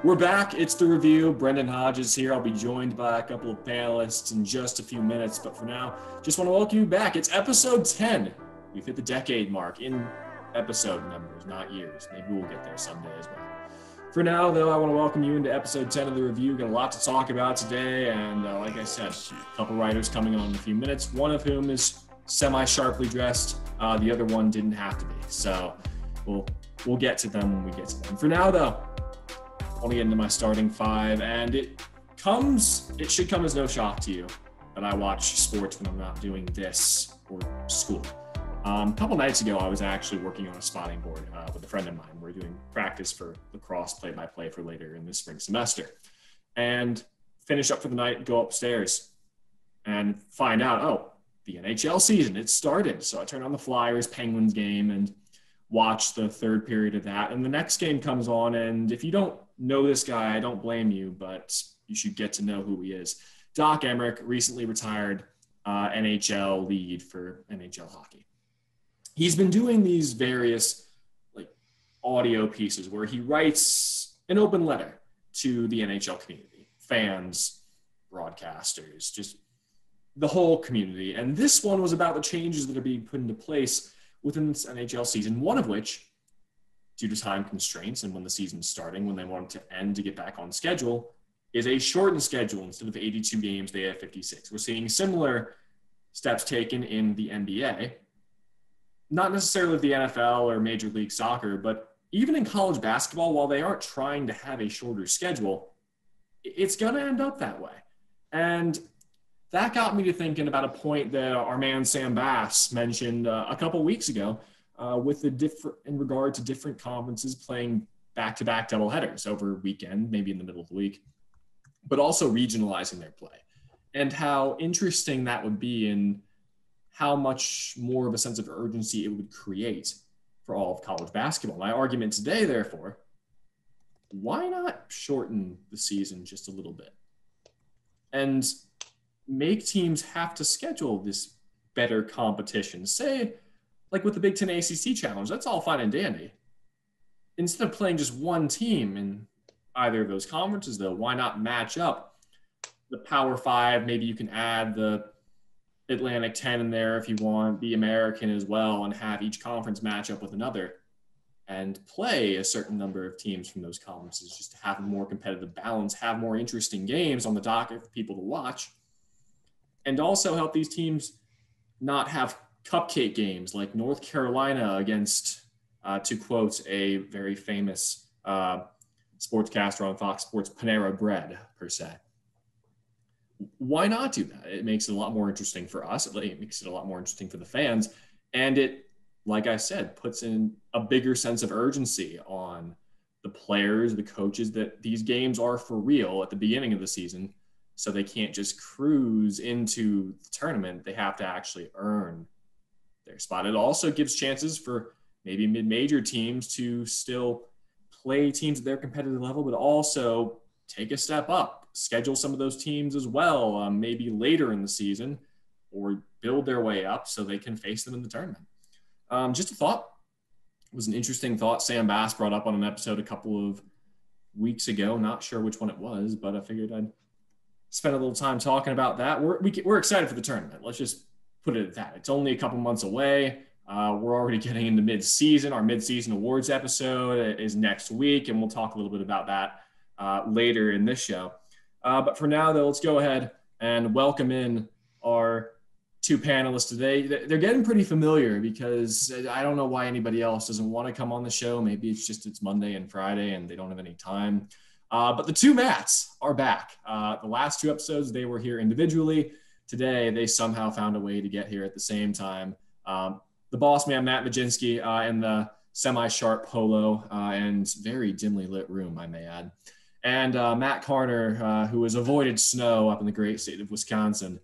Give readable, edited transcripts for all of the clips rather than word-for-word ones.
We're back. It's the review. Brendan Hodges here. I'll be joined by a couple of panelists in just a few minutes. But for now, just want to welcome you back. It's episode 10. We've hit the decade mark in episode numbers, not years. Maybe we'll get there someday as well. For now, though, I want to welcome you into episode 10 of the review. We've got a lot to talk about today. And like I said, a couple writers coming on in a few minutes, one of whom is semi-sharply dressed. The other one didn't have to be. So we'll get to them when we get to them. For now, though, I want to get into my starting five, and it should come as no shock to you that I watch sports when I'm not doing this or school. A couple nights ago, I was actually working on a spotting board with a friend of mine. We're doing practice for lacrosse play-by-play for later in the spring semester, and finish up for the night, go upstairs, and find out, the NHL season, it started. So I turn on the Flyers Penguins game and watch the third period of that. And the next game comes on, and if you don't know this guy, I don't blame you, but you should get to know who he is. Doc Emrick, recently retired NHL lead for NHL hockey. He's been doing these various audio pieces where he writes an open letter to the NHL community, fans, broadcasters, just the whole community. And this one was about the changes that are being put into place within this NHL season, one of which, due to time constraints and when the season's starting, when they want it to end to get back on schedule, is a shortened schedule. Instead of 82 games, they have 56. We're seeing similar steps taken in the NBA, not necessarily the NFL or Major League Soccer, but even in college basketball, while they aren't trying to have a shorter schedule, it's going to end up that way. And that got me to thinking about a point that our man Sam Bass mentioned a couple weeks ago in regard to different conferences playing back-to-back doubleheaders over a weekend, maybe in the middle of the week, but also regionalizing their play, and how interesting that would be and how much more of a sense of urgency it would create for all of college basketball. My argument today, therefore, why not shorten the season just a little bit and make teams have to schedule this better competition? Say, like with the Big Ten ACC Challenge, that's all fine and dandy. Instead of playing just one team in either of those conferences, though, why not match up the Power Five? Maybe you can add the Atlantic 10 in there if you want, the American as well, and have each conference match up with another and play a certain number of teams from those conferences just to have a more competitive balance, have more interesting games on the docket for people to watch, and also help these teams not have cupcake games like North Carolina against, to quote a very famous sportscaster on Fox Sports, Panera Bread, per se. Why not do that? It makes it a lot more interesting for us. It makes it a lot more interesting for the fans. And it, like I said, puts in a bigger sense of urgency on the players, the coaches, that these games are for real at the beginning of the season. So they can't just cruise into the tournament. They have to actually earn their spot. It also gives chances for maybe mid-major teams to still play teams at their competitive level, but also take a step up, schedule some of those teams as well, maybe later in the season, or build their way up so they can face them in the tournament. Just a thought. It was an interesting thought Sam Bass brought up on an episode a couple of weeks ago. Not sure which one it was, but I figured I'd spend a little time talking about that. We're excited for the tournament. Let's just put it at that. It's only a couple months away. We're already getting into mid-season. Our mid-season awards episode is next week, and we'll talk a little bit about that later in this show. But for now, though, let's go ahead and welcome in our two panelists today. They're getting pretty familiar because I don't know why anybody else doesn't want to come on the show. Maybe it's Monday and Friday and they don't have any time. But the two Matts are back. The last two episodes, they were here individually. Today, they somehow found a way to get here at the same time. The boss man, Matt Majinski, in the semi-sharp polo and very dimly lit room, I may add. And Matt Carner, who has avoided snow up in the great state of Wisconsin.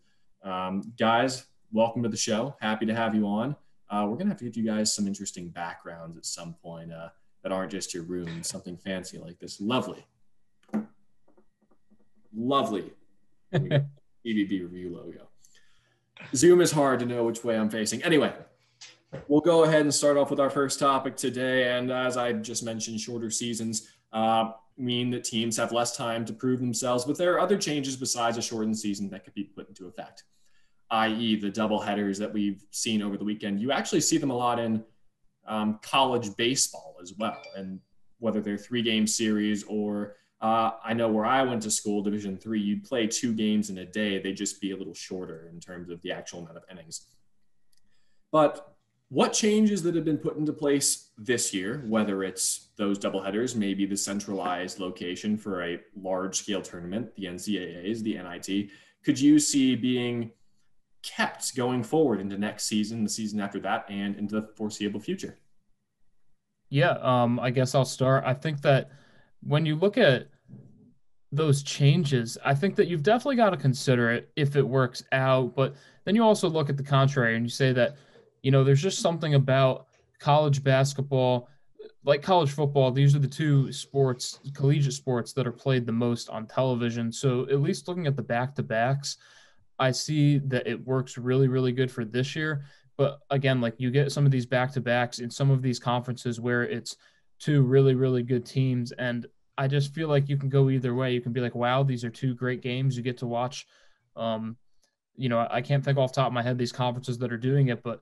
Guys, welcome to the show. Happy to have you on. We're going to have to give you guys some interesting backgrounds at some point that aren't just your room, something fancy like this. Lovely EVB review logo. Zoom is hard to know which way I'm facing. Anyway, we'll go ahead and start off with our first topic today. And as I just mentioned, shorter seasons. mean that teams have less time to prove themselves, but there are other changes besides a shortened season that could be put into effect, i.e. the double headers that we've seen over the weekend. You actually see them a lot in college baseball as well, and whether they're 3-game series or I know where I went to school, Division III, you'd play 2 games in a day. They'd just be a little shorter in terms of the actual amount of innings. But what changes that have been put into place this year, whether it's those doubleheaders, maybe the centralized location for a large-scale tournament, the NCAAs, the NIT, could you see being kept going forward into next season, the season after that, and into the foreseeable future? Yeah, I guess I'll start. I think that when you look at those changes, I think that you've definitely got to consider it if it works out. But then you also look at the contrary and you say that, there's just something about college basketball, like college football. These are the two sports, collegiate sports, that are played the most on television. So at least looking at the back-to-backs, I see that it works really, really good for this year. But again, like you get some of these back-to-backs in some of these conferences where it's two really, really good teams. And I just feel like you can go either way. You can be like, wow, these are two great games you get to watch. Um, I can't think off the top of my head these conferences that are doing it, but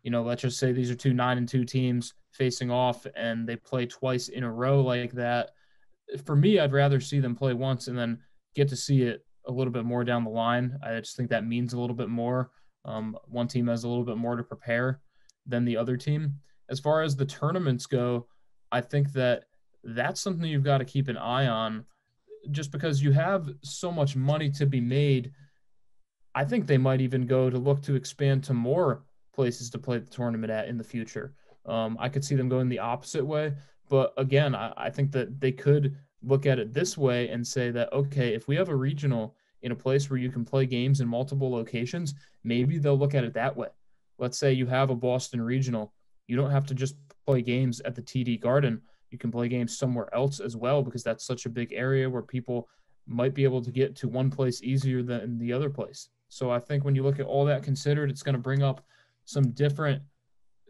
let's just say these are two 9-2 teams facing off and they play twice in a row like that. For me, I'd rather see them play once and then get to see it a little bit more down the line. I just think that means a little bit more. One team has a little bit more to prepare than the other team. As far as the tournaments go, I think that that's something you've got to keep an eye on just because you have so much money to be made. I think they might even go to look to expand to more places to play the tournament at in the future. I could see them going the opposite way. But again, I think that they could look at it this way and say that, okay, if we have a regional in a place where you can play games in multiple locations, maybe they'll look at it that way. Let's say you have a Boston regional. You don't have to just play games at the TD Garden. You can play games somewhere else as well because that's such a big area where people might be able to get to one place easier than the other place. So I think when you look at all that considered, it's going to bring up some different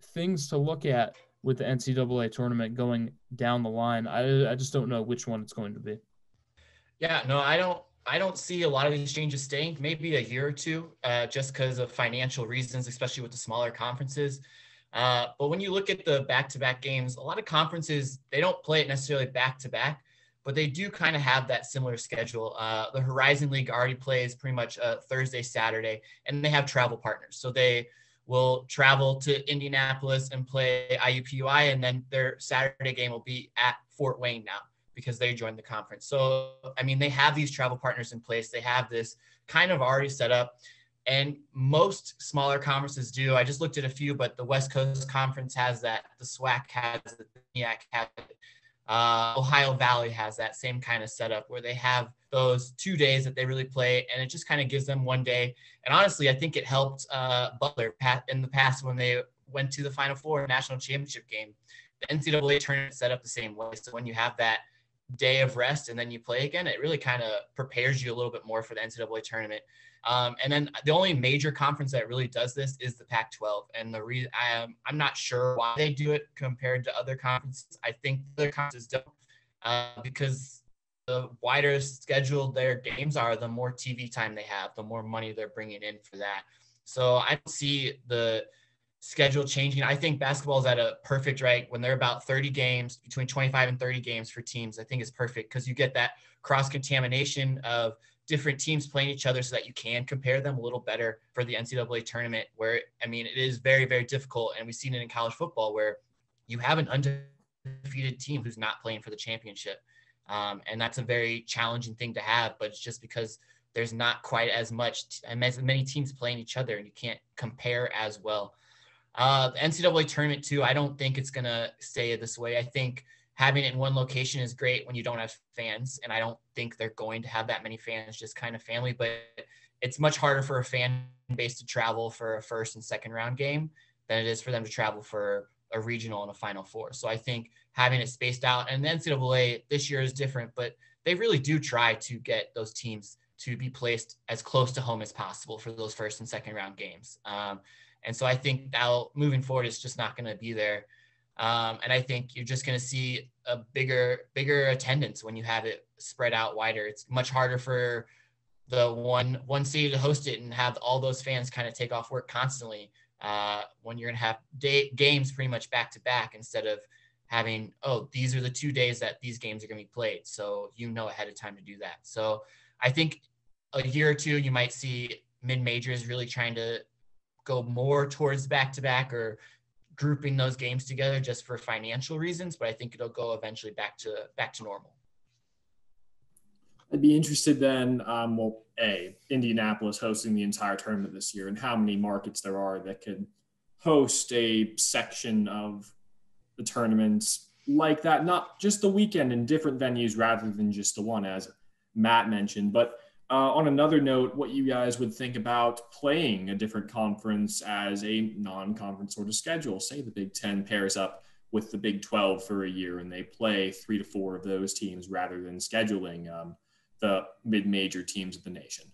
things to look at with the NCAA tournament going down the line. I just don't know which one it's going to be. Yeah, no, I don't see a lot of these changes staying. Maybe a year or two, just because of financial reasons, especially with the smaller conferences. But when you look at the back-to-back games, a lot of conferences, they don't play it necessarily back-to-back, but they do kind of have that similar schedule. The Horizon League already plays pretty much Thursday, Saturday, and they have travel partners. So they will travel to Indianapolis and play IUPUI, and then their Saturday game will be at Fort Wayne now because they joined the conference. So, I mean, they have these travel partners in place. They have this kind of already set up. And most smaller conferences do. I just looked at a few, but the West Coast Conference has that. The SWAC has it. The MEAC has it. Ohio Valley has that same kind of setup where they have those 2 days that they really play, and it just kind of gives them one day. And honestly, I think it helped Butler in the past when they went to the Final Four national championship game. The NCAA tournament set up the same way. So when you have that day of rest and then you play again, it really kind of prepares you a little bit more for the NCAA tournament. And then the only major conference that really does this is the Pac-12. And the reason I'm not sure why they do it compared to other conferences. I think other conferences don't, because the wider scheduled their games are, the more TV time they have, the more money they're bringing in for that. So I don't see the schedule changing. I think basketball is at a perfect, right? When they're about 30 games, between 25 and 30 games for teams, I think it's perfect because you get that cross-contamination of different teams playing each other so that you can compare them a little better for the NCAA tournament where, I mean, it is very, very difficult. And we've seen it in college football where you have an undefeated team who's not playing for the championship. And that's a very challenging thing to have, but it's just because there's not quite as many teams playing each other and you can't compare as well. The NCAA tournament too, I don't think it's going to stay this way. I think having it in one location is great when you don't have fans, and I don't think they're going to have that many fans, just kind of family, but it's much harder for a fan base to travel for a first and second round game than it is for them to travel for a regional and a Final Four. So I think having it spaced out, and the NCAA this year is different, but they really do try to get those teams to be placed as close to home as possible for those first and second round games. And so I think now moving forward, it's just not going to be there. And I think you're just going to see a bigger attendance when you have it spread out wider. It's much harder for the one city to host it and have all those fans kind of take off work constantly when you're going to have games pretty much back to back instead of having, oh, these are the 2 days that these games are going to be played. So ahead of time to do that. So I think a year or two, you might see mid-majors really trying to go more towards back-to-back or grouping those games together just for financial reasons, but I think it'll go eventually back to normal. I'd be interested then, Indianapolis hosting the entire tournament this year and how many markets there are that could host a section of the tournaments like that, not just the weekend in different venues rather than just the one, as Matt mentioned. But on another note, what you guys would think about playing a different conference as a non-conference sort of schedule. Say the Big Ten pairs up with the Big 12 for a year and they play 3 to 4 of those teams rather than scheduling the mid-major teams of the nation.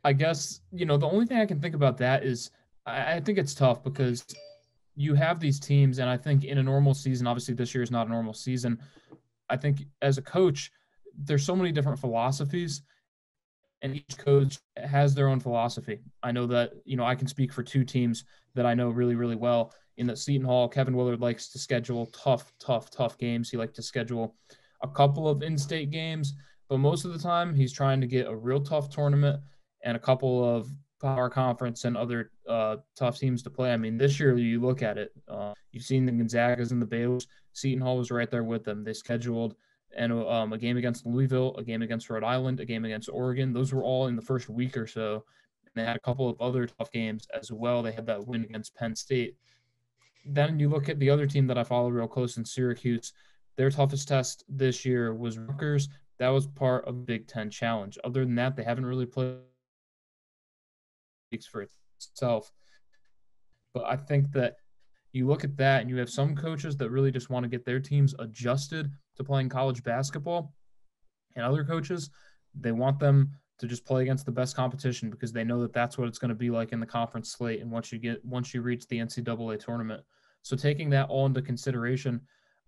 I guess, the only thing I can think about that is I think it's tough because you have these teams, and I think in a normal season, obviously this year is not a normal season. I think as a coach, there's so many different philosophies, and each coach has their own philosophy. I know that, I can speak for 2 teams that I know really, really well. In the Seton Hall, Kevin Willard likes to schedule tough games. He likes to schedule a couple of in-state games, but most of the time he's trying to get a real tough tournament and a couple of power conference and other tough teams to play. I mean, this year you look at it, you've seen the Gonzagas and the Baylors. Seton Hall was right there with them. They scheduled a game against Louisville, a game against Rhode Island, a game against Oregon. Those were all in the first week or so. And they had a couple of other tough games as well. They had that win against Penn State. Then you look at the other team that I follow real close in Syracuse. Their toughest test this year was Rutgers. That was part of the Big Ten Challenge. Other than that, they haven't really played for itself. But I think that you look at that and you have some coaches that really just want to get their teams adjusted to playing college basketball, and other coaches, they want them to just play against the best competition because they know that that's what it's going to be like in the conference slate and once you reach the NCAA tournament. So taking that all into consideration,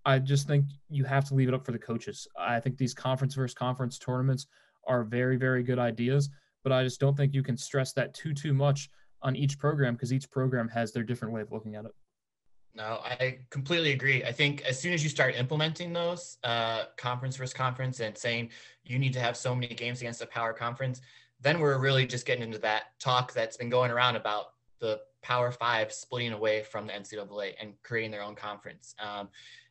I just think you have to leave it up for the coaches. I think these conference versus conference tournaments are very, very good ideas, but I just don't think you can stress that too much on each program because each program has their different way of looking at it. No, I completely agree. I think as soon as you start implementing those conference versus conference and saying you need to have so many games against a power conference, then we're really just getting into that talk that's been going around about the Power Five splitting away from the NCAA and creating their own conference.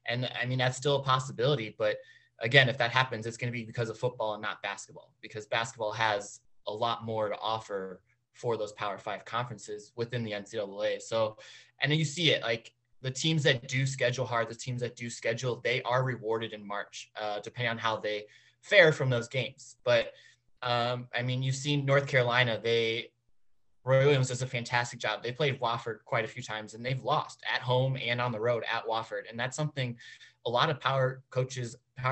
And I mean, that's still a possibility. But again, if that happens, it's going to be because of football and not basketball, because basketball has a lot more to offer for those Power Five conferences within the NCAA. So, and then you see it, like the teams that do schedule hard, the teams that do schedule, they are rewarded in March, depending on how they fare from those games. But I mean, you've seen North Carolina, Roy Williams does a fantastic job. They played Wofford quite a few times and they've lost at home and on the road at Wofford. And that's something a lot of Power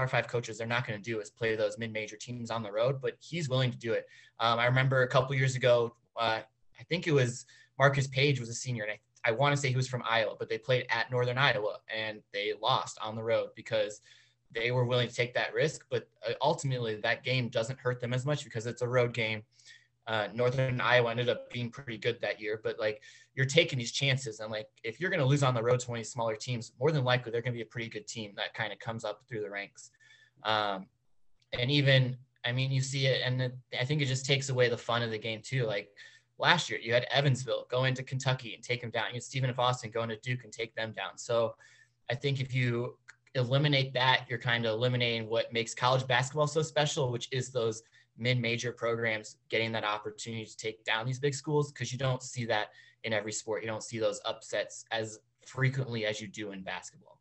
Five coaches, they're not going to do is play those mid-major teams on the road, but he's willing to do it. I remember a couple years ago, I think it was Marcus Page was a senior, and I want to say he was from Iowa, but they played at Northern Iowa and they lost on the road because they were willing to take that risk. But ultimately that game doesn't hurt them as much because it's a road game. Northern Iowa ended up being pretty good that year, but like you're taking these chances. And like, if you're going to lose on the road to one of these smaller teams, more than likely, they're going to be a pretty good team that kind of comes up through the ranks. And even, I mean, you see it, and I think it just takes away the fun of the game too. Like last year you had Evansville go into Kentucky and take them down. You had Stephen F. Austin go into Duke and take them down. So I think if you eliminate that, you're kind of eliminating what makes college basketball so special, which is those mid-major programs getting that opportunity to take down these big schools, because you don't see that in every sport. You don't see those upsets as frequently as you do in basketball.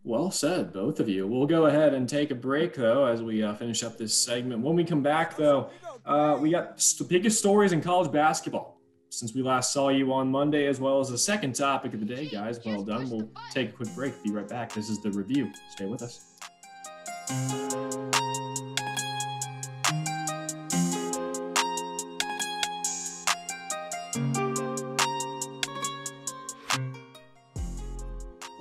Well said, both of you. We'll go ahead and take a break, though, as we finish up this segment. When we come back, though, we got the biggest stories in college basketball since we last saw you on Monday, as well as the second topic of the day, guys. Well done. We'll take a quick break. Be right back. This is The Review. Stay with us.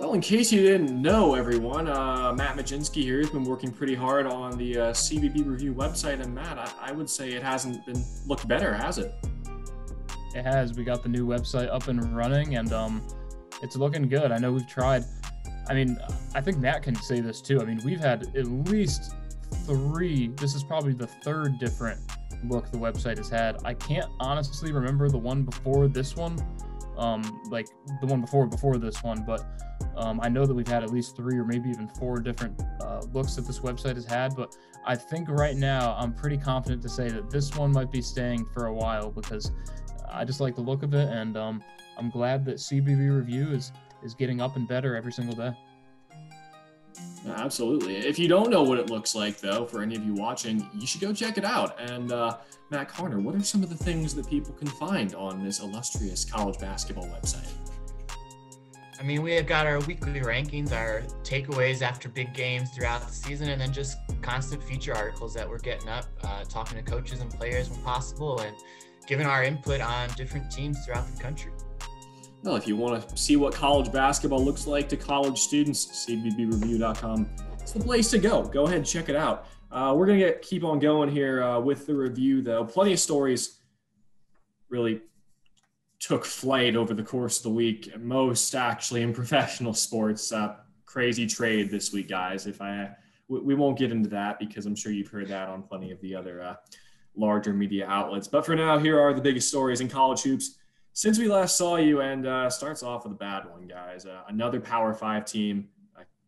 Well, in case you didn't know, everyone, Matt Majinski here has been working pretty hard on the CBB Review website. And Matt, I would say it hasn't been looked better, has it? It has. We got the new website up and running, and it's looking good. I know we've tried. I mean, I think Matt can say this too. I mean, we've had at least 3. This is probably the 3rd different look the website has had. I can't honestly remember the one before this one, like the one before this one, but I know that we've had at least 3 or maybe even 4 different looks that this website has had. But I think right now I'm pretty confident to say that this one might be staying for a while because I just like the look of it, and I'm glad that CBB Review is getting up and better every single day. Absolutely. If you don't know what it looks like, though, for any of you watching, you should go check it out. And Matt Carner, what are some of the things that people can find on this illustrious college basketball website? I mean, we have got our weekly rankings, our takeaways after big games throughout the season, and then just constant feature articles that we're getting up, talking to coaches and players when possible, and giving our input on different teams throughout the country. Well, if you want to see what college basketball looks like to college students, cbbreview.com is the place to go. Go ahead and check it out. We're going to keep on going here with the review, though. Plenty of stories really took flight over the course of the week, most actually in professional sports. Crazy trade this week, guys. We won't get into that because I'm sure you've heard that on plenty of the other larger media outlets. But for now, here are the biggest stories in college hoops since we last saw you, and starts off with a bad one, guys. Another Power 5 team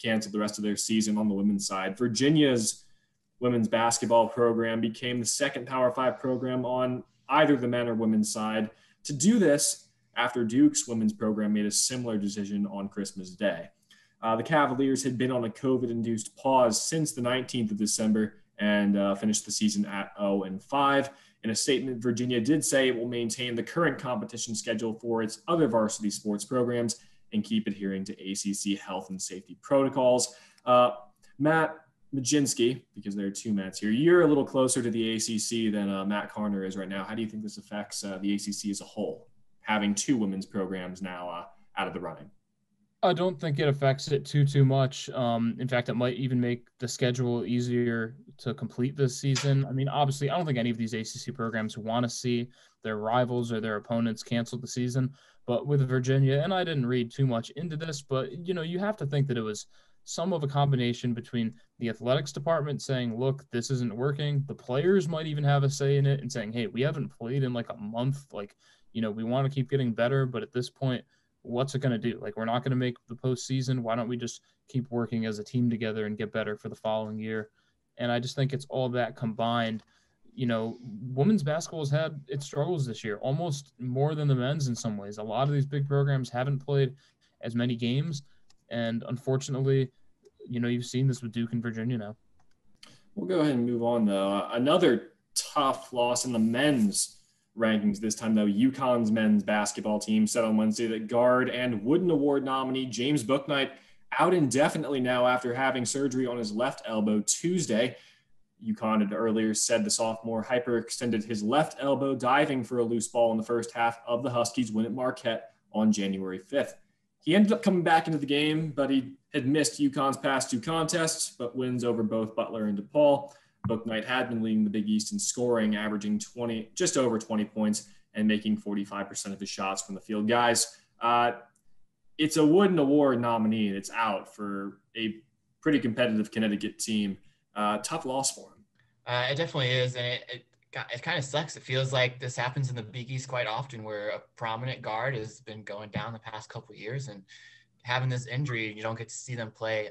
canceled the rest of their season on the women's side. Virginia's women's basketball program became the second Power 5 program on either the men or women's side to do this after Duke's women's program made a similar decision on Christmas Day. The Cavaliers had been on a COVID-induced pause since the 19th of December and finished the season at 0-5. In a statement, Virginia did say it will maintain the current competition schedule for its other varsity sports programs and keep adhering to ACC health and safety protocols. Matt Majinski, because there are 2 Matts here, you're a little closer to the ACC than Matt Carner is right now. How do you think this affects the ACC as a whole, having 2 women's programs now out of the running? I don't think it affects it too much. In fact, it might even make the schedule easier to complete this season. I mean, obviously, I don't think any of these ACC programs want to see their rivals or their opponents cancel the season. But with Virginia, and I didn't read too much into this, but, you have to think that it was some of a combination between the athletics department saying, look, this isn't working. The players might even have a say in it and saying, hey, we haven't played in like a month. Like, we want to keep getting better. But at this point, what's it going to do? Like, we're not going to make the postseason. Why don't we just keep working as a team together and get better for the following year? And I just think it's all that combined. Women's basketball has had its struggles this year, almost more than the men's in some ways. A lot of these big programs haven't played as many games. And unfortunately, you've seen this with Duke and Virginia now. We'll go ahead and move on, though. Another tough loss in the men's rankings this time, though. UConn's men's basketball team said on Wednesday that guard and Wooden Award nominee James Bouknight out indefinitely now after having surgery on his left elbow Tuesday. UConn had earlier said the sophomore hyperextended his left elbow diving for a loose ball in the first half of the Huskies' win at Marquette on January 5th. He ended up coming back into the game, but he had missed UConn's past 2 contests, but wins over both Butler and DePaul. Bouknight had been leading the Big East in scoring, averaging just over 20 points and making 45% of his shots from the field. Guys, it's a Wooden Award nominee, and it's out for a pretty competitive Connecticut team. Tough loss for him. It definitely is, and it kind of sucks. It feels like this happens in the Big East quite often, where a prominent guard has been going down the past couple of years, and having this injury, you don't get to see them play.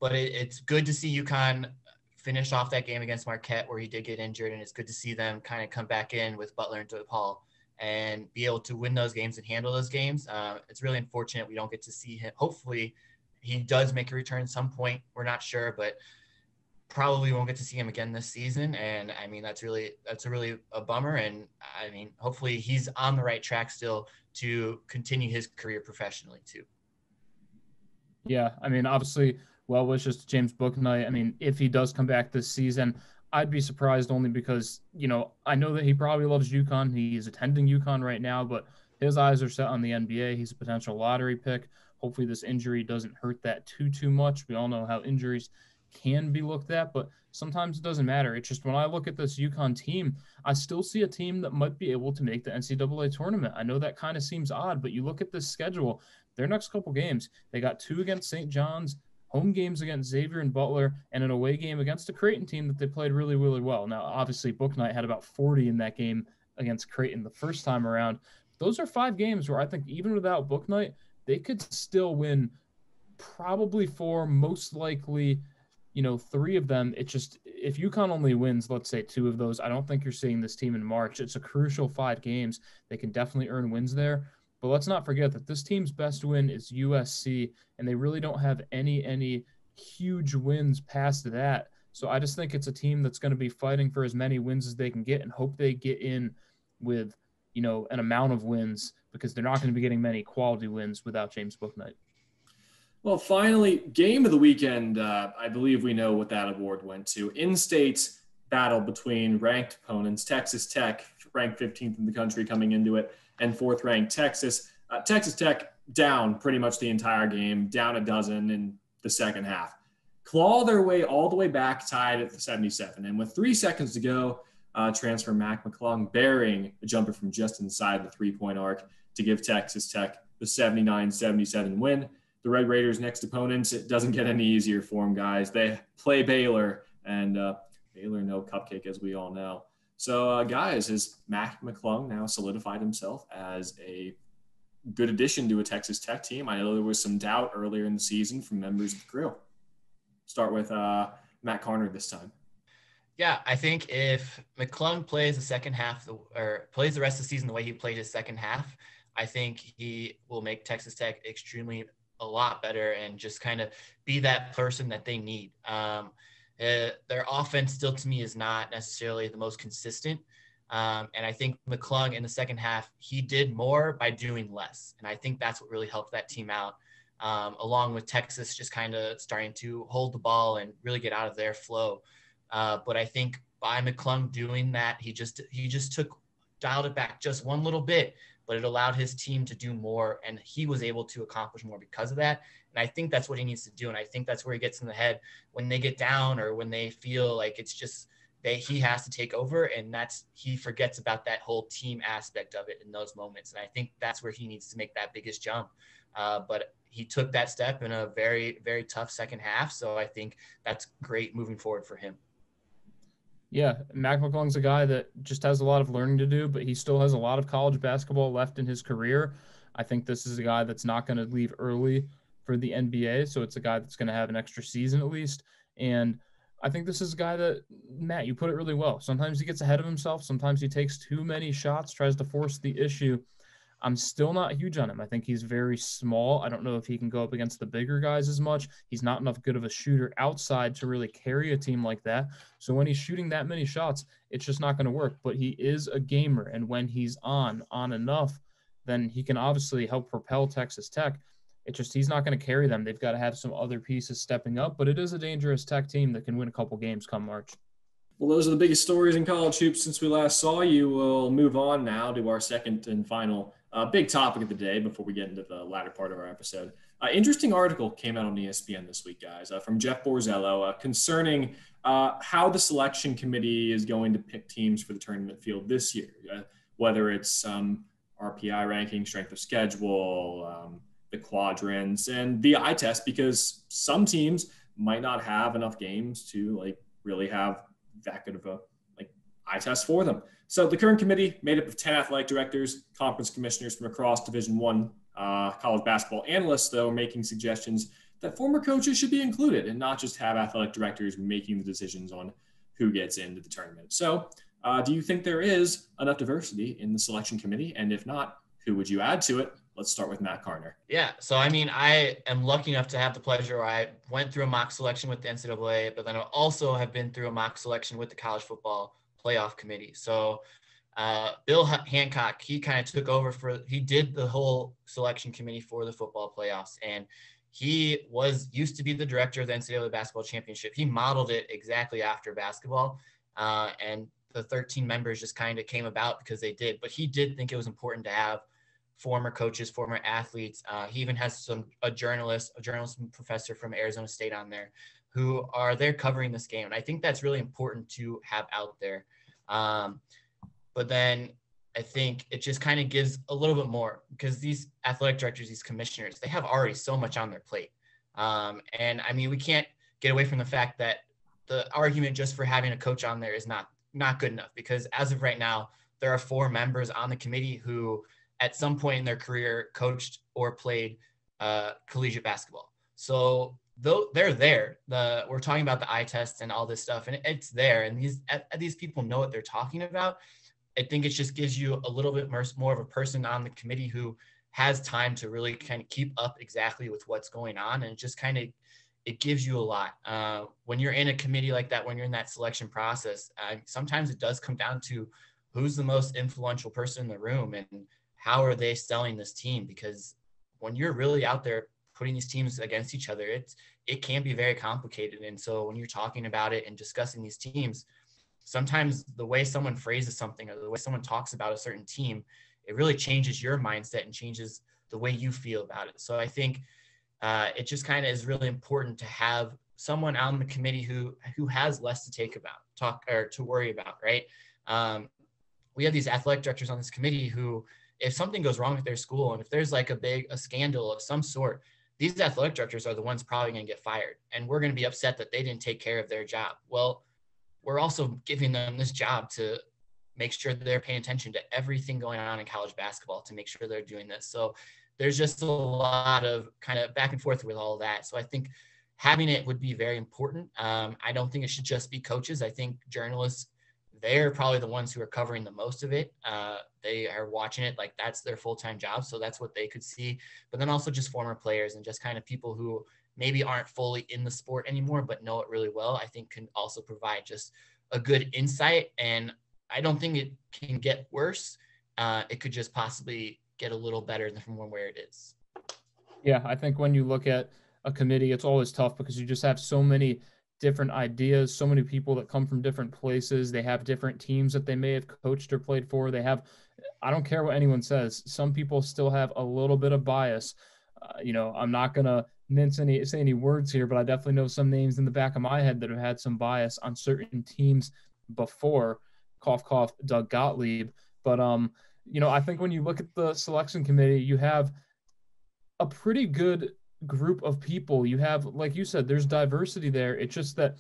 But it's good to see UConn finish off that game against Marquette where he did get injured, and it's good to see them kind of come back in with Butler and DePaul and be able to win those games and handle those games. It's really unfortunate we don't get to see him. Hopefully he does make a return at some point. We're not sure, but probably won't get to see him again this season. And I mean, that's really a bummer. And I mean, hopefully he's on the right track still to continue his career professionally too. Yeah. I mean, obviously, well wishes to James Bouknight. I mean, if he does come back this season, I'd be surprised only because, I know that he probably loves UConn. He's attending UConn right now, but his eyes are set on the NBA. He's a potential lottery pick. Hopefully this injury doesn't hurt that too much. We all know how injuries can be looked at, but sometimes it doesn't matter. It's just when I look at this UConn team, I still see a team that might be able to make the NCAA tournament. I know that kind of seems odd, but you look at this schedule, their next couple games, they got 2 against St. John's, home games against Xavier and Butler, and an away game against a Creighton team that they played really, really well. Now, obviously, Bouknight had about 40 in that game against Creighton the first time around. Those are 5 games where I think even without Bouknight, they could still win probably 4, most likely, 3 of them. It's just if UConn only wins, let's say 2 of those, I don't think you're seeing this team in March. It's a crucial 5 games. They can definitely earn wins there. But let's not forget that this team's best win is USC, and they really don't have any huge wins past that. So I just think it's a team that's going to be fighting for as many wins as they can get and hope they get in with, an amount of wins, because they're not going to be getting many quality wins without James Bouknight. Well, finally, game of the weekend, I believe we know what that award went to. In-state battle between ranked opponents, Texas Tech, ranked 15th in the country coming into it, and 4th-ranked Texas. Texas Tech down pretty much the entire game, down a dozen in the second half. Claw their way all the way back, tied at the 77. And with 3 seconds to go, transfer Mac McClung burying a jumper from just inside the 3-point arc to give Texas Tech the 79-77 win. The Red Raiders' next opponents, it doesn't get any easier for them, guys. They play Baylor, and Baylor no cupcake, as we all know. So, guys, has Mac McClung now solidified himself as a good addition to a Texas Tech team? I know there was some doubt earlier in the season from members of the crew. Start with Matt Carner this time. Yeah, I think if McClung plays the second half or plays the rest of the season the way he played his second half, I think he will make Texas Tech a lot better and just kind of be that person that they need. Their offense still to me is not necessarily the most consistent. And I think McClung in the second half, he did more by doing less. And I think that's what really helped that team out, along with Texas just kind of starting to hold the ball and really get out of their flow. But I think by McClung doing that, he just dialed it back just one little bit, but it allowed his team to do more, and he was able to accomplish more because of that. And I think that's what he needs to do. And I think that's where he gets in the head when they get down or when they feel like it's just he has to take over, and he forgets about that whole team aspect of it in those moments. And I think that's where he needs to make that biggest jump. But he took that step in a very, very tough second half. So I think that's great moving forward for him. Yeah, Mac McClung's a guy that just has a lot of learning to do, but he still has a lot of college basketball left in his career. I think this is a guy that's not going to leave early for the NBA, so it's a guy that's going to have an extra season at least. And I think this is a guy that, Matt, you put it really well. Sometimes he gets ahead of himself. Sometimes he takes too many shots, tries to force the issue. I'm still not huge on him. I think he's very small. I don't know if he can go up against the bigger guys as much. He's not enough good of a shooter outside to really carry a team like that. So when he's shooting that many shots, it's just not going to work. But he is a gamer, and when he's on enough, then he can obviously help propel Texas Tech. It's just he's not going to carry them. They've got to have some other pieces stepping up, but it is a dangerous Tech team that can win a couple games come March. Well, those are the biggest stories in college hoops since we last saw you. We'll move on now to our second and final big topic of the day before we get into the latter part of our episode. Interesting article came out on ESPN this week, guys, from Jeff Borzello concerning how the selection committee is going to pick teams for the tournament field this year, whether it's RPI ranking, strength of schedule, the quadrants, and the eye test, because some teams might not have enough games to really have that good of a eye test for them. So the current committee, made up of 10 athletic directors, conference commissioners from across Division I college basketball analysts, though, are making suggestions that former coaches should be included and not just have athletic directors making the decisions on who gets into the tournament. So do you think there is enough diversity in the selection committee? And if not, who would you add to it? Let's start with Matt Carner. Yeah, so I mean, I am lucky enough to have the pleasure where I went through a mock selection with the NCAA, but then I also have been through a mock selection with the College Football Playoff Committee. So Bill Hancock, he kind of took over he did the whole selection committee for the football playoffs, and he used to be the director of the NCAA Basketball Championship. He modeled it exactly after basketball, and the 13 members just kind of came about because they did. But he did think it was important to have former coaches, former athletes. He even has a journalism professor from Arizona State on there who are there covering this game. And I think that's really important to have out there. But then I think it just kind of gives a little bit more, because these athletic directors, these commissioners, they have already so much on their plate. And I mean, we can't get away from the fact that the argument just for having a coach on there is not good enough, because as of right now, there are 4 members on the committee who at some point in their career coached or played collegiate basketball. So though they're there, we're talking about the eye test and all this stuff, and it's there, and these people know what they're talking about. I think it just gives you a little bit more of a person on the committee who has time to really kind of keep up exactly with what's going on. And it just kind of, it gives you a lot. When you're in a committee like that, when you're in that selection process, sometimes it does come down to who's the most influential person in the room and how are they selling this team? Because when you're really out there putting these teams against each other, it can be very complicated. And so when you're talking about it and discussing these teams, sometimes the way someone phrases something or the way someone talks about a certain team, it really changes your mindset and changes the way you feel about it. So I think it just kind of is really important to have someone on the committee who has less to worry about, right? We have these athletic directors on this committee who, if something goes wrong at their school and if there's like a scandal of some sort, these athletic directors are the ones probably going to get fired. And we're going to be upset that they didn't take care of their job. Well, we're also giving them this job to make sure they're paying attention to everything going on in college basketball to make sure they're doing this. So there's just a lot of kind of back and forth with all of that. So I think having it would be very important. I don't think it should just be coaches. I think journalists, they're probably the ones who are covering the most of it. They are watching it like that's their full-time job. So that's what they could see. But then also just former players and just kind of people who maybe aren't fully in the sport anymore, but know it really well, I think can also provide just a good insight. And I don't think it can get worse. It could just possibly get a little better than from where it is. Yeah, I think when you look at a committee, it's always tough because you just have so many different ideas, so many people that come from different places. They have different teams that they may have coached or played for. They have, I don't care what anyone says, some people still have a little bit of bias. I'm not going to say any words here, but I definitely know some names in the back of my head that have had some bias on certain teams before. Cough, cough, Doug Gottlieb. But, I think when you look at the selection committee, you have a pretty good group of people. You have, like you said, there's diversity there. It's just that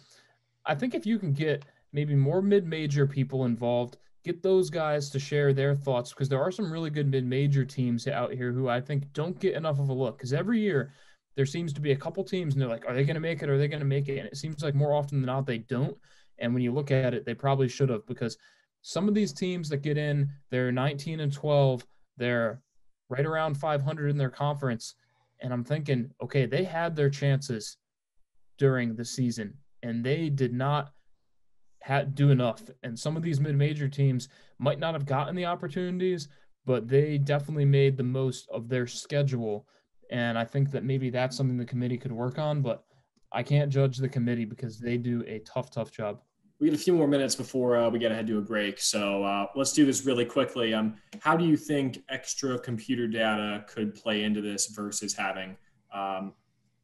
I think if you can get maybe more mid-major people involved, get those guys to share their thoughts, because there are some really good mid-major teams out here who I think don't get enough of a look, because every year there seems to be a couple teams and they're like, are they going to make it? Are they going to make it? And it seems like more often than not, they don't. And when you look at it, they probably should have, because some of these teams that get in, they're 19-12, they're right around 500 in their conference. And I'm thinking, okay, they had their chances during the season and they did not do enough. And some of these mid-major teams might not have gotten the opportunities, but they definitely made the most of their schedule. And I think that maybe that's something the committee could work on, but I can't judge the committee because they do a tough job. We got a few more minutes before we got to head to a break. So let's do this really quickly. How do you think extra computer data could play into this versus having,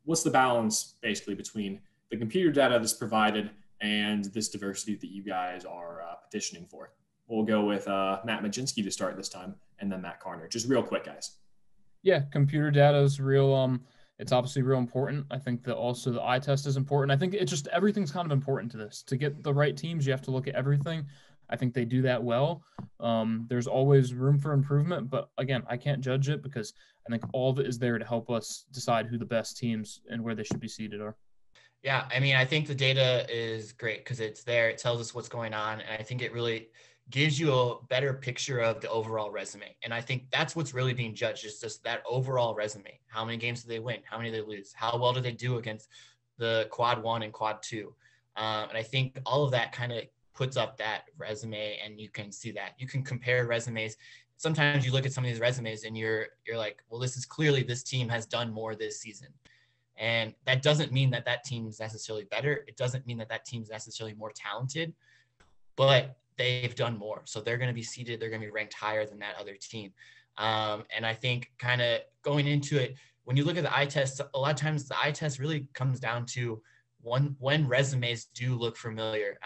what's the balance basically between the computer data that's provided and this diversity that you guys are petitioning for? We'll go with Matt Majinski to start this time, and then Matt Carner. Just real quick, guys. Yeah, computer data is real. It's obviously real important. I think that also the eye test is important. I think it's just everything's kind of important to this. To get the right teams, you have to look at everything. I think they do that well. There's always room for improvement, but again, I can't judge it because I think all of it is there to help us decide who the best teams and where they should be seated are. Yeah, I mean, I think the data is great because it's there. It tells us what's going on, and I think it really gives you a better picture of the overall resume. And I think that's what's really being judged, is just that overall resume. How many games do they win? How many do they lose? How well do they do against the quad 1 and quad 2? And I think all of that kind of puts up that resume, and you can see that. You can compare resumes. Sometimes you look at some of these resumes and you're like, well, this team has done more this season. And that doesn't mean that team is necessarily better. It doesn't mean that team is necessarily more talented, but they've done more. So they're going to be seated. They're going to be ranked higher than that other team. And I think kind of going into it, when you look at the eye test, a lot of times the eye test really comes down to when resumes do look familiar.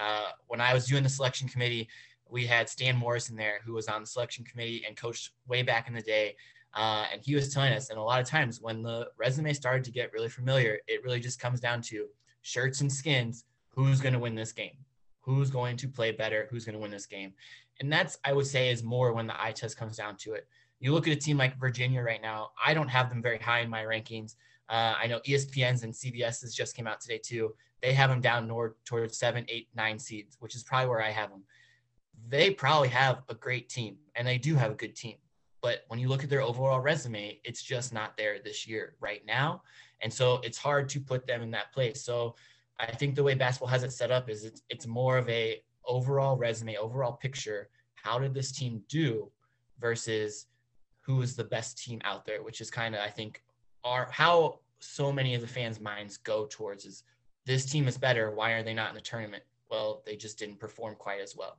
When I was doing the selection committee, we had Stan Morrison there, who was on the selection committee and coached way back in the day. And he was telling us, and a lot of times when the resume started to get really familiar, it really just comes down to shirts and skins. Who's going to win this game? Who's going to play better? Who's going to win this game? And that's, I would say, is more when the eye test comes down to it. You look at a team like Virginia right now. I don't have them very high in my rankings. I know ESPN's and CBS's just came out today too. They have them down towards 7, 8, 9 seeds, which is probably where I have them. They probably have a great team, and they do have a good team. But when you look at their overall resume, it's just not there this year right now. And so it's hard to put them in that place. So I think the way basketball has it set up is it's more of a overall resume, overall picture. How did this team do versus who is the best team out there, which is kind of, I think, how so many of the fans' minds go towards is this team is better. Why are they not in the tournament? Well, they just didn't perform quite as well.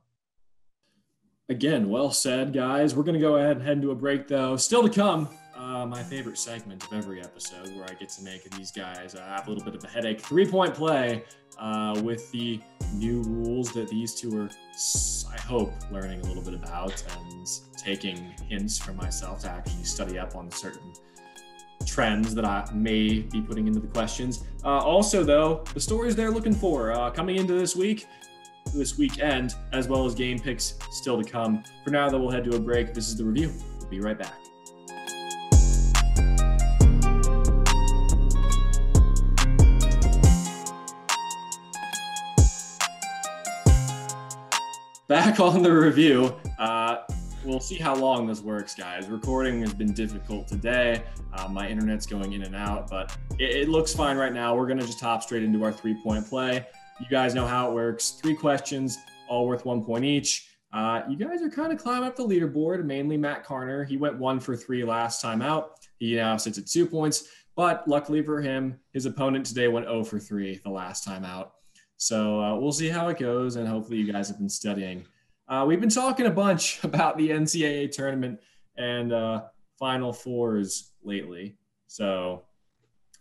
Again, well said, guys. We're going to go ahead and head into a break, though. Still to come, my favorite segment of every episode where I get to make these guys have a little bit of a headache. 3-point play with the new rules that these two are, I hope, learning a little bit about and taking hints from myself to actually study up on certain trends that I may be putting into the questions. Also, though, the stories they're looking for coming into this weekend, as well as game picks still to come. For now, though, we'll head to a break. This is the review. We'll be right back. Back on the review. We'll see how long this works, guys. Recording has been difficult today. My internet's going in and out, but it looks fine right now. We're going to just hop straight into our 3-point play. You guys know how it works. 3 questions, all worth 1 point each. You guys are kind of climbing up the leaderboard, mainly Matt Carner. He went 1 for 3 last time out. He now sits at 2 points, but luckily for him, his opponent today went 0 for 3 the last time out. So we'll see how it goes, and hopefully you guys have been studying. We've been talking a bunch about the NCAA tournament and Final Fours lately. So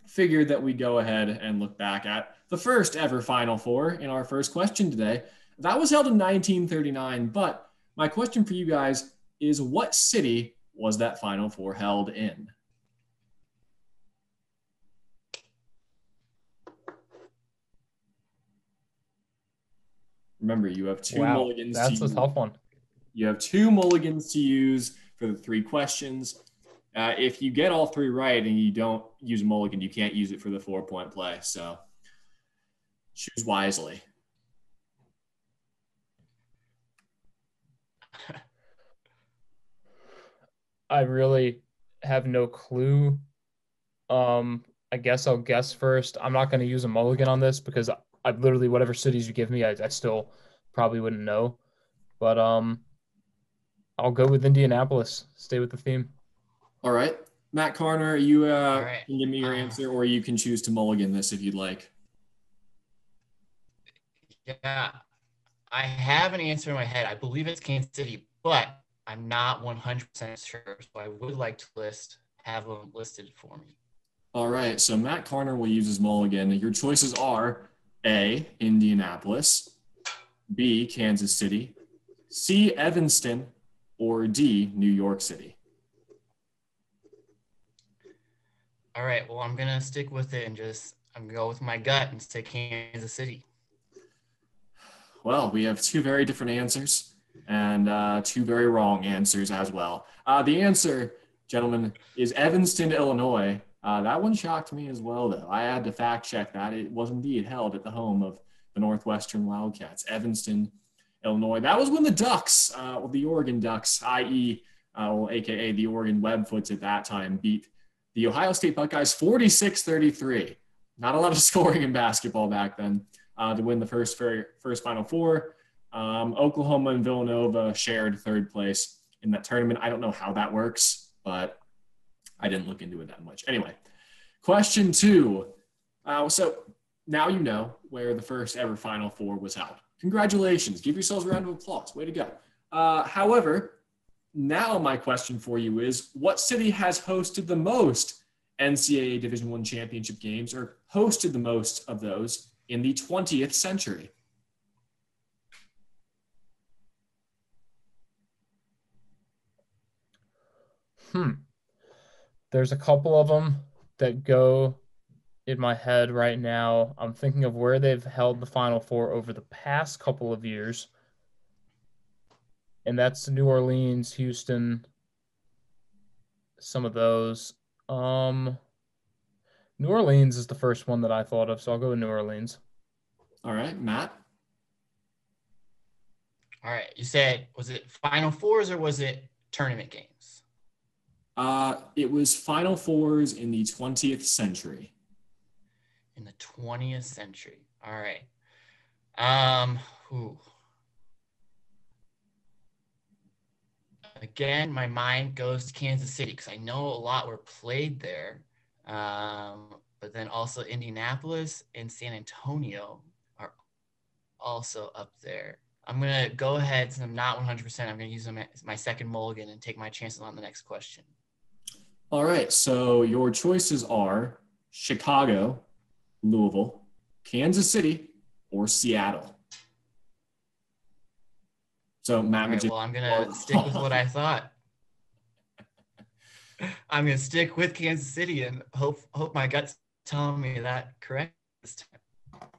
figured that we'd go ahead and look back at the first ever Final Four in our first question today. That was held in 1939, but my question for you guys is, what city was that Final Four held in? Remember, you have 2 mulligans. That's a tough one. You have 2 mulligans to use for the 3 questions. If you get all 3 right and you don't use a mulligan, you can't use it for the 4-point play. So choose wisely. I really have no clue. I guess I'll guess first. I'm not going to use a mulligan on this because I literally, whatever cities you give me, I still probably wouldn't know. But I'll go with Indianapolis. Stay with the theme. All right. Matt Carner, you right. Can give me your answer, or you can choose to mulligan this if you'd like. Yeah, I have an answer in my head. I believe it's Kansas City, but I'm not 100% sure. So I would like to have them listed for me. All right. So Matt Carner will use his mulligan. Your choices are A, Indianapolis, B, Kansas City, C, Evanston, or D, New York City. All right. Well, I'm going to stick with it and I'm going to go with my gut and say Kansas City. Well, we have 2 very different answers and 2 very wrong answers as well. The answer, gentlemen, is Evanston, Illinois. That one shocked me as well, though. I had to fact check that. It was indeed held at the home of the Northwestern Wildcats, Evanston, Illinois. That was when the Ducks, the Oregon Ducks, i.e., a.k.a. the Oregon Webfoots at that time, beat the Ohio State Buckeyes 46-33. Not a lot of scoring in basketball back then to win the first Final Four. Oklahoma and Villanova shared 3rd place in that tournament. I don't know how that works, but I didn't look into it that much. Anyway, question 2. So now you know where the first ever Final Four was held. Congratulations. Give yourselves a round of applause. Way to go. However, now my question for you is, what city has hosted the most NCAA Division I championship games, or hosted the most of those in the 20th century? There's a couple of them that go in my head right now. I'm thinking of where they've held the Final Four over the past couple of years. And that's New Orleans, Houston, some of those. New Orleans is the first one that I thought of, so I'll go with New Orleans. All right, Matt? All right. You said, was it Final Fours or was it tournament games? It was Final Fours in the 20th century. In the 20th century. All right. Again, my mind goes to Kansas City because I know a lot were played there. But then also Indianapolis and San Antonio are also up there. I'm going to go ahead, since I'm not 100%, I'm going to use them as my second mulligan and take my chances on the next question. All right, so your choices are Chicago, Louisville, Kansas City, or Seattle. So, Matt, right, well, I'm going to stick with what I thought. I'm going to stick with Kansas City and hope my gut's telling me that correct this time.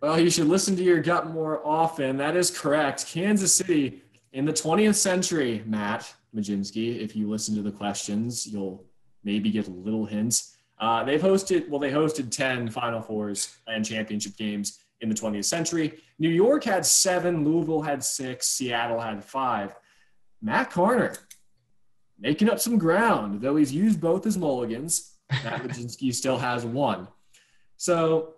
Well, you should listen to your gut more often. That is correct. Kansas City in the 20th century, Matt Majinski. If you listen to the questions, you'll maybe get little hints. They hosted 10 Final Fours and championship games in the 20th century. New York had 7, Louisville had 6, Seattle had 5. Matt Carner making up some ground, though he's used both his mulligans. Matt Majinski still has 1. So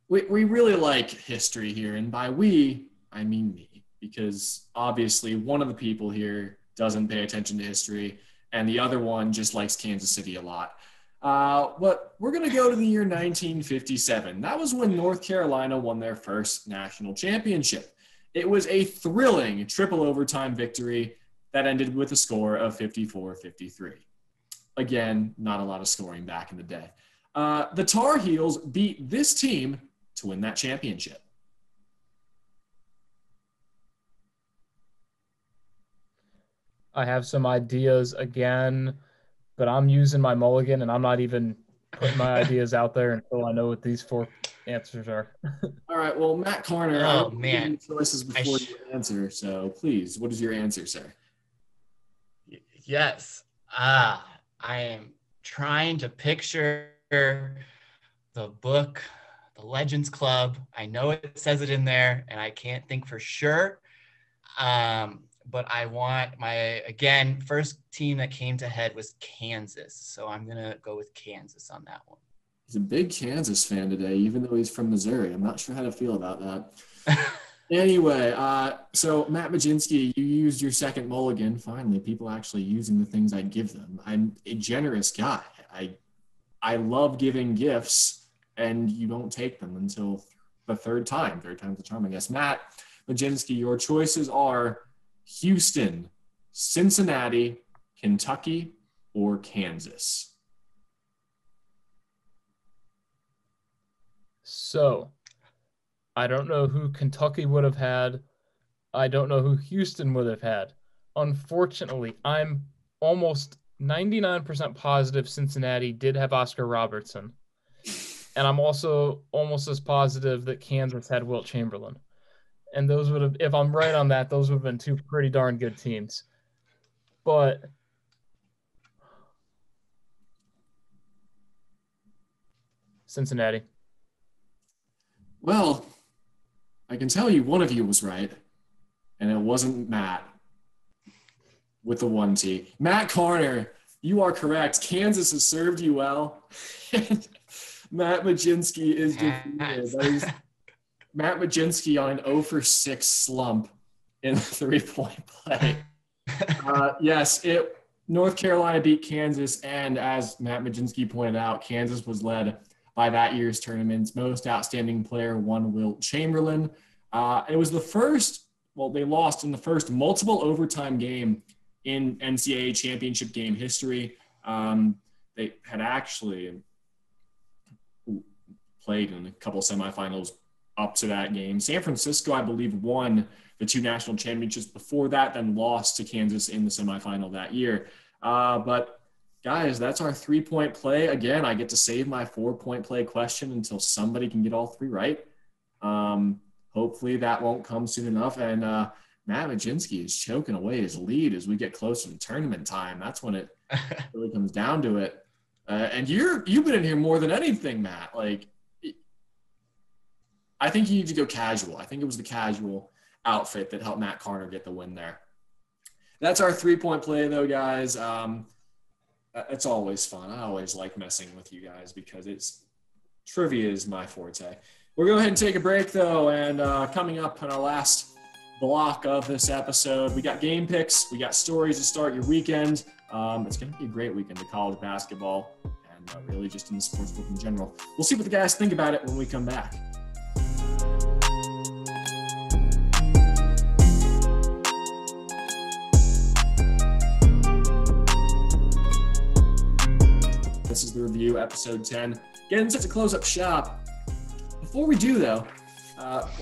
we really like history here, and by we, I mean me, because obviously one of the people here doesn't pay attention to history, and the other one just likes Kansas City a lot. But we're going to go to the year 1957. That was when North Carolina won their first national championship. It was a thrilling triple overtime victory that ended with a score of 54-53. Again, not a lot of scoring back in the day. The Tar Heels beat this team to win that championship. I have some ideas again, but I'm using my mulligan, and I'm not even putting my ideas out there until I know what these 4 answers are. All right. Well, Matt Carner, oh man, choices before you answer. So please, what is your answer, sir? Yes. I am trying to picture the book, The Legends Club. I know it says it in there, and I can't think for sure. But I want first team that came to head was Kansas. So I'm going to go with Kansas on that one. He's a big Kansas fan today, even though he's from Missouri. I'm not sure how to feel about that. Anyway, so Matt Majinski, you used your second mulligan. Finally, people actually using the things I give them. I'm a generous guy. I love giving gifts, and you don't take them until the third time. Third time's the charm, I guess. Matt Majinski, your choices are Houston, Cincinnati, Kentucky, or Kansas. So, I don't know who Kentucky would have had. I don't know who Houston would have had. Unfortunately, I'm almost 99% positive Cincinnati did have Oscar Robertson. And I'm also almost as positive that Kansas had Wilt Chamberlain. And those would have, if I'm right on that, those would have been 2 pretty darn good teams. But Cincinnati. Well, I can tell you one of you was right, and it wasn't Matt with the 1T. Matt Carner, you are correct. Kansas has served you well. Matt Majinski is defeated. Matt Majinski on an 0-for-6 slump in the 3-point play. Yes, North Carolina beat Kansas, and as Matt Majinski pointed out, Kansas was led by that year's tournament's most outstanding player, one Wilt Chamberlain. It was the first they lost in the first multiple overtime game in NCAA championship game history. They had actually played in a couple semifinals up to that game. San Francisco, I believe, won the 2 national championships before that, then lost to Kansas in the semifinal that year. But guys, that's our 3-point play. Again, I get to save my 4-point play question until somebody can get all 3 right. Hopefully that won't come soon enough. And Matt Majinski is choking away his lead as we get closer to tournament time. That's when it really comes down to it. And you've been in here more than anything, Matt. Like, I think you need to go casual. I think it was the casual outfit that helped Matt Carner get the win there. That's our 3-point play, though, guys. It's always fun. I always like messing with you guys because trivia is my forte. We're going to go ahead and take a break, though, and coming up on our last block of this episode, we got game picks. We got stories to start your weekend. It's going to be a great weekend of college basketball and really just in the sports book in general. We'll see what the guys think about it when we come back. This is the review, episode 10. Getting set to close up shop. Before we do, though,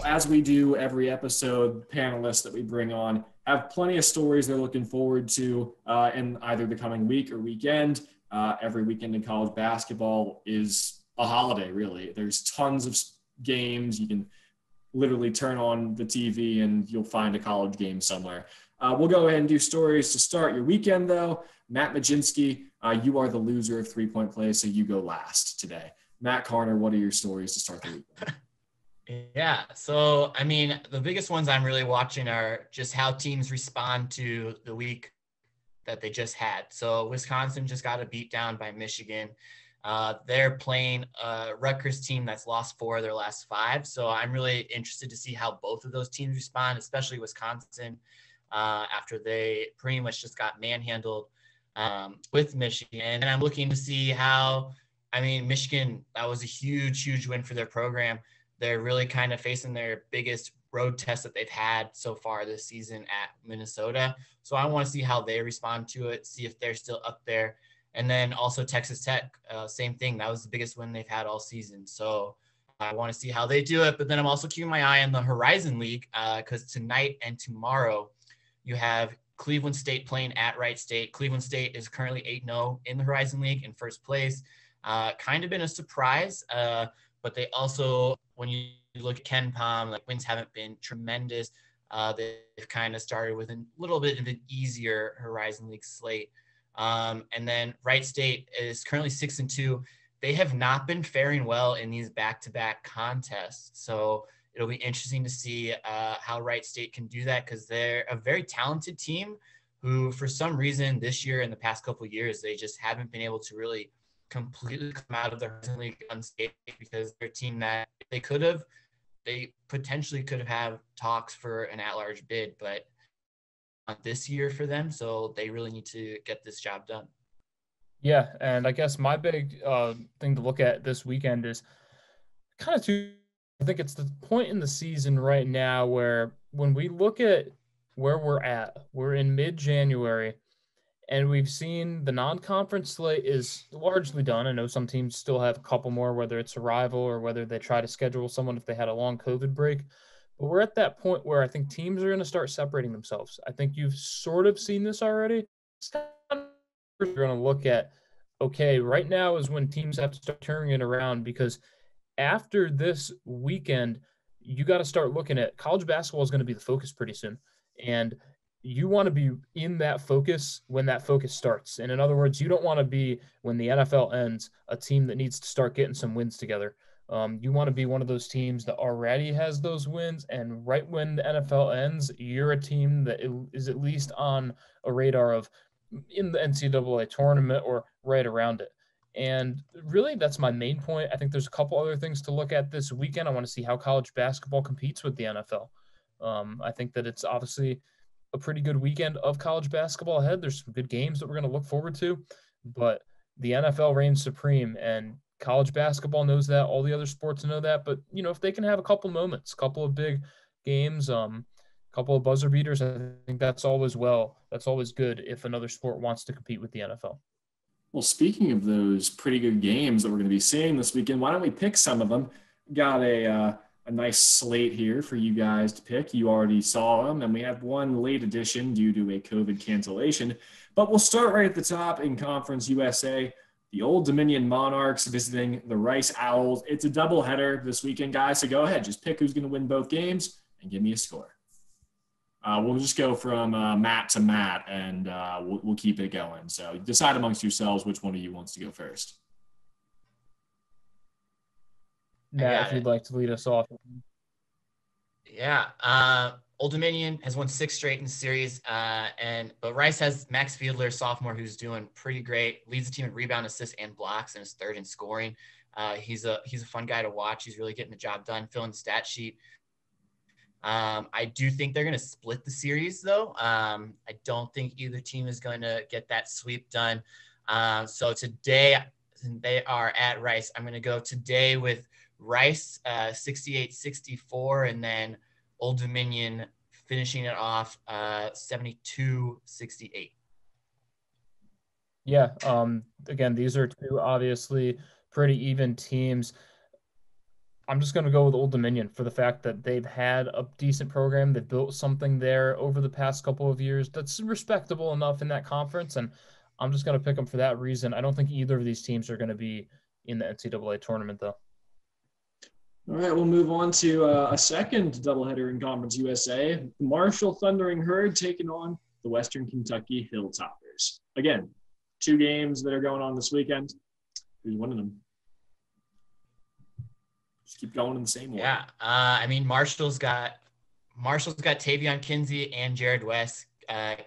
as we do every episode, panelists that we bring on have plenty of stories they're looking forward to in either the coming week or weekend. Every weekend in college basketball is a holiday, really. There's tons of games. You can literally turn on the TV and you'll find a college game somewhere. We'll go ahead and do stories to start your weekend, though. Matt Majinski, you are the loser of 3-point play, so you go last today. Matt Carner, what are your stories to start the weekend? Yeah, so, I mean, the biggest ones I'm really watching are just how teams respond to the week that they just had. So Wisconsin just got a beat down by Michigan. They're playing a Rutgers team that's lost 4 of their last 5. So I'm really interested to see how both of those teams respond, especially Wisconsin, after they pretty much just got manhandled with Michigan. And I'm looking to see how, I mean, Michigan, that was a huge, huge win for their program. They're really kind of facing their biggest road test that they've had so far this season at Minnesota. So I want to see how they respond to it, see if they're still up there. And then also Texas Tech, same thing. That was the biggest win they've had all season. So I want to see how they do it. But then I'm also keeping my eye on the Horizon League because tonight and tomorrow you have Cleveland State playing at Wright State. Cleveland State is currently 8-0 in the Horizon League in first place. Kind of been a surprise, but they also, when you look at Ken Pom, like wins haven't been tremendous. They've kind of started with a little bit of an easier Horizon League slate. And then Wright State is currently 6-2. They have not been faring well in these back-to-back contests. So it'll be interesting to see how Wright State can do that because they're a very talented team who, for some reason, this year and the past couple of years, they just haven't been able to really completely come out of the Horizon League unscathed because they're a team that they potentially could have talks for an at-large bid, but not this year for them. So they really need to get this job done. Yeah, and I guess my big thing to look at this weekend is kind of I think it's the point in the season right now where when we look at where we're in mid-January, and we've seen the non-conference slate is largely done. I know some teams still have a couple more, whether it's a rival or whether they try to schedule someone if they had a long COVID break. But we're at that point where I think teams are going to start separating themselves. I think you've sort of seen this already. You're going to look at, okay, right now is when teams have to start turning it around because after this weekend, you got to start looking at college basketball is going to be the focus pretty soon. And you want to be in that focus when that focus starts. And in other words, you don't want to be, when the NFL ends, a team that needs to start getting some wins together. You want to be one of those teams that already has those wins. And right when the NFL ends, you're a team that is at least on a radar of in the NCAA tournament or right around it. And really, that's my main point. I think there's a couple other things to look at this weekend. I want to see how college basketball competes with the NFL. I think that it's obviously a pretty good weekend of college basketball ahead. There's some good games that we're going to look forward to, but the NFL reigns supreme and college basketball knows that. All the other sports know that, but if they can have a couple moments, a couple of big games, couple of buzzer beaters. I think that's always good if another sport wants to compete with the NFL. Well, speaking of those pretty good games that we're going to be seeing this weekend, why don't we pick some of them? Got a nice slate here for you guys to pick. You already saw them, and we have one late edition due to a COVID cancellation. But we'll start right at the top in Conference USA. The Old Dominion Monarchs visiting the Rice Owls. It's a doubleheader this weekend, guys. So go ahead, just pick who's going to win both games and give me a score. We'll just go from Matt to Matt, and we'll keep it going. So decide amongst yourselves which one of you wants to go first. Matt, if you'd like to lead us off. Yeah. Old Dominion has won 6 straight in the series, but Rice has Max Fiedler, sophomore, who's doing pretty great. Leads the team in rebound, assists, and blocks, and is third in scoring. He's a fun guy to watch. He's really getting the job done, filling the stat sheet. I do think they're going to split the series, though. I don't think either team is going to get that sweep done. So today, they are at Rice. I'm going to go today with Rice 68-64, and then Old Dominion finishing it off 72-68. Yeah. Again, these are two obviously pretty even teams. I'm just going to go with Old Dominion for the fact that they've had a decent program. They've built something there over the past couple of years that's respectable enough in that conference, and I'm just going to pick them for that reason. I don't think either of these teams are going to be in the NCAA tournament, though. All right, we'll move on to a second doubleheader in Conference USA. The Marshall Thundering Herd taking on the Western Kentucky Hilltoppers. Again, 2 games that are going on this weekend. Who's winning them? Just keep going in the same way. Yeah, I mean, Marshall's got Tavion Kinsey and Jared West.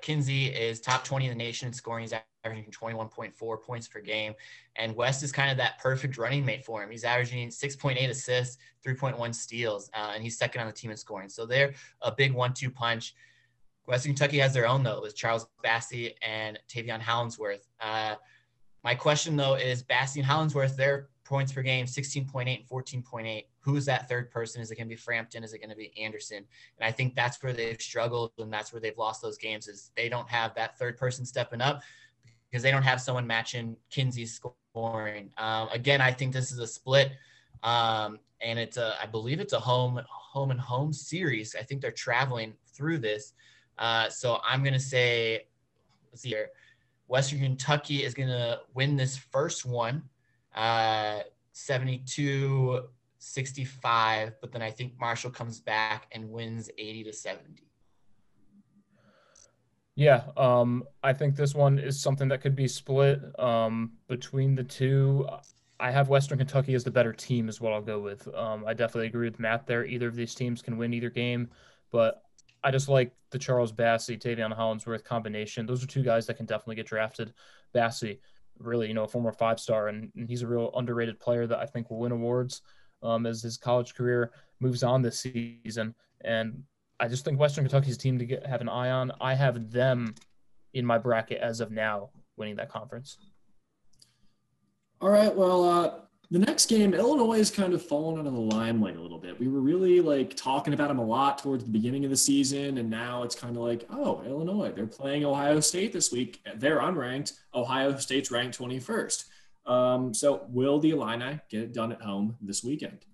Kinsey is top 20 in the nation in scoring. He's averaging 21.4 points per game. And West is kind of that perfect running mate for him. He's averaging 6.8 assists, 3.1 steals, and he's second on the team in scoring. So they're a big 1-2 punch. Western Kentucky has their own, though, with Charles Bassey and Tavion Hollingsworth. My question, though, is Bassey and Hollingsworth, their points per game, 16.8 and 14.8. Who's that third person? Is it going to be Frampton? Is it going to be Anderson? And I think that's where they've struggled, and that's where they've lost those games, is they don't have that third person stepping up because they don't have someone matching Kinsey's scoring. Again, I think this is a split, and I believe it's a home and home series. I think they're traveling through this. So I'm going to say, let's see here, Western Kentucky is going to win this first one, 72-65, but then I think Marshall comes back and wins 80-70. Yeah, I think this one is something that could be split between the two. I have Western Kentucky as the better team is what I'll go with. I definitely agree with Matt there. Either of these teams can win either game, but I just like the Charles Bassey, Tavion Hollingsworth combination. Those are 2 guys that can definitely get drafted. Bassey, really, a former 5-star, and he's a real underrated player that I think will win awards as his college career moves on this season. And I just think Western Kentucky's a team to have an eye on. I have them in my bracket as of now winning that conference. All right, well, the next game, Illinois is kind of fallen out of the limelight a little bit. We were really talking about them a lot towards the beginning of the season, and now it's kind of like, oh, Illinois, they're playing Ohio State this week. They're unranked. Ohio State's ranked 21st. So will the Illini get it done at home this weekend?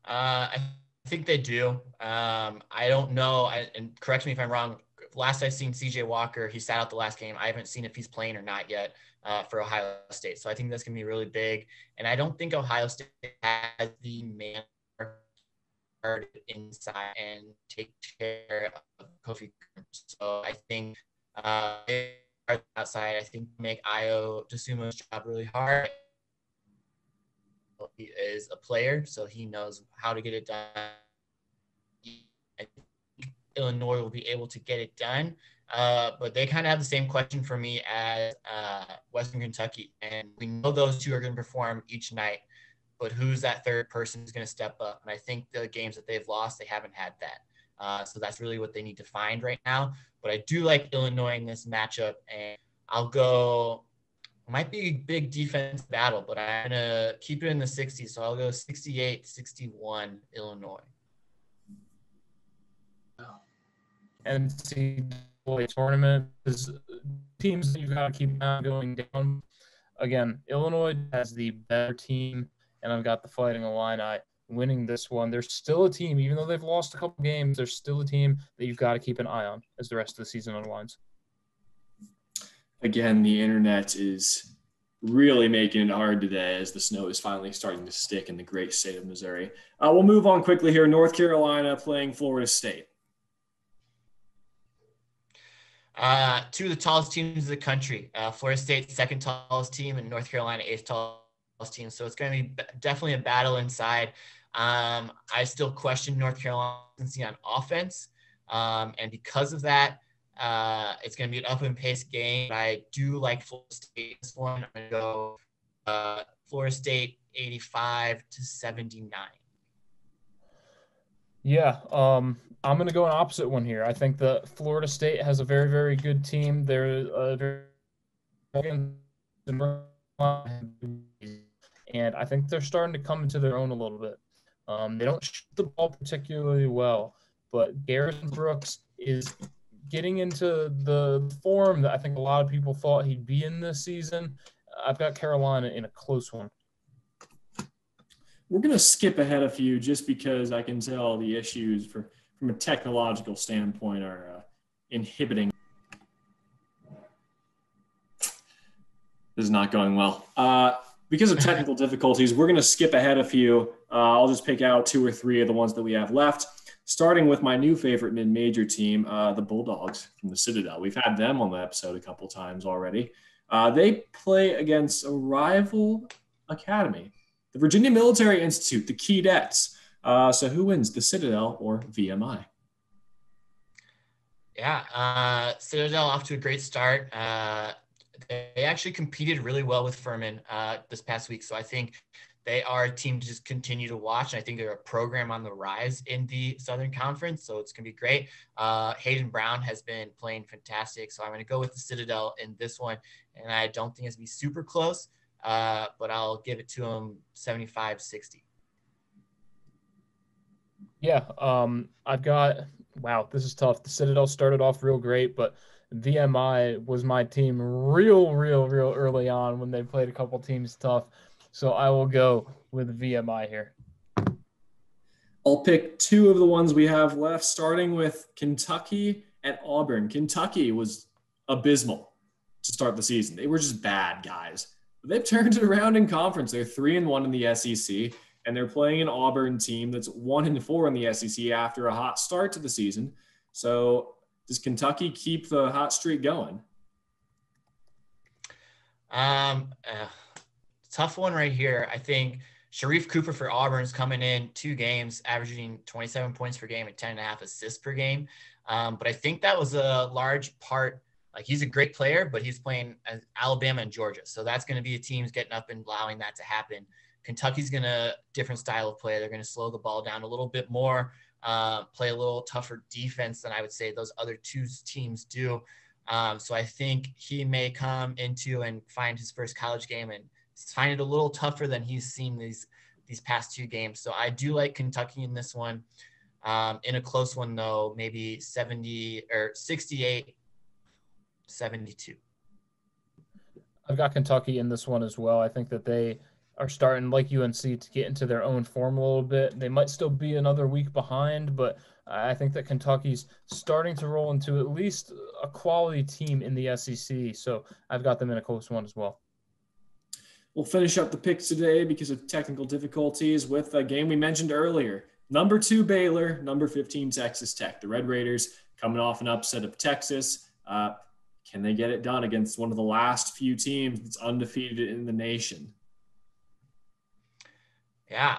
I think they do. I don't know, and correct me if I'm wrong. Last I've seen CJ Walker, he sat out the last game. I haven't seen if he's playing or not yet for Ohio State. So I think that's going to be really big. And I don't think Ohio State has the man inside and take care of Kofi. So I think outside, I think make Ayo Dosunmu's job really hard. He is a player, so he knows how to get it done. I think Illinois will be able to get it done, but they kind of have the same question for me as Western Kentucky, and we know those 2 are going to perform each night, but who's that third person who's going to step up? And I think the games that they've lost, they haven't had that. So that's really what they need to find right now. But I do like Illinois in this matchup, and I'll go – it might be a big defense battle, but I'm going to keep it in the 60s, so I'll go 68-61 Illinois. NCAA tournament is teams that you got to keep on going down. Again, Illinois has the better team, and I've got the Fighting Illini winning this one. There's still a team, even though they've lost a couple games, there's still a team that you've got to keep an eye on as the rest of the season unwinds. Again, the internet is really making it hard today as the snow is finally starting to stick in the great state of Missouri. We'll move on quickly here. North Carolina playing Florida State. Two of the tallest teams in the country. Florida State, second tallest team, and North Carolina, eighth tallest team. So it's going to be definitely a battle inside. I still question North Carolina's on offense. And because of that, it's going to be an up and paced game. I do like Florida State this one. I'm going to go Florida State 85-79. Yeah, I'm going to go an opposite one here. I think the Florida State has a very, very good team. They're and I think they're starting to come into their own a little bit. They don't shoot the ball particularly well, but Garrison Brooks is getting into the form that I think a lot of people thought he'd be in this season. I've got Carolina in a close one. We're going to skip ahead a few just because I can tell the issues from a technological standpoint are inhibiting. This is not going well. Because of technical difficulties, we're going to skip ahead a few. I'll just pick out two or three of the ones that we have left, starting with my new favorite mid-major team, the Bulldogs from the Citadel. We've had them on the episode a couple times already. They play against a rival academy, the Virginia Military Institute, the Keydets. So who wins, the Citadel or VMI? Yeah, Citadel off to a great start. They actually competed really well with Furman this past week. So I think they are a team to just continue to watch. And I think they're a program on the rise in the Southern Conference. So it's going to be great. Hayden Brown has been playing fantastic. So I'm going to go with the Citadel in this one. And I don't think it's going to be super close, but I'll give it to them 75-60. Yeah, I've got – wow, this is tough. The Citadel started off real great, but VMI was my team real early on when they played a couple teams tough. So I will go with VMI here. I'll pick two of the ones we have left, starting with Kentucky at Auburn. Kentucky was abysmal to start the season. They were just bad guys. But they've turned it around in conference. They're 3-1 in the SEC, and they're playing an Auburn team that's 1-4 in the SEC after a hot start to the season. So does Kentucky keep the hot streak going? Tough one right here. I think Sharif Cooper for Auburn is coming in 2 games, averaging 27 points per game and 10.5 assists per game. But I think that was a large part. Like, he's a great player, but he's playing at Alabama and Georgia. So that's going to be a team's getting up and allowing that to happen. Kentucky's going to different style of play. They're going to slow the ball down a little bit more, play a little tougher defense than I would say those other two teams do. So I think he may come into and find his first college game and find it a little tougher than he's seen these past 2 games. So I do like Kentucky in this one. In a close one, though, maybe 70 or 68-72. I've got Kentucky in this one as well. I think that they are starting, like UNC, to get into their own form a little bit. They might still be another week behind, but I think that Kentucky's starting to roll into at least a quality team in the SEC. So I've got them in a close one as well. We'll finish up the picks today because of technical difficulties with a game we mentioned earlier. Number 2 Baylor, number 15 Texas Tech. The Red Raiders coming off an upset of Texas. Can they get it done against one of the last few teams that's undefeated in the nation? Yeah,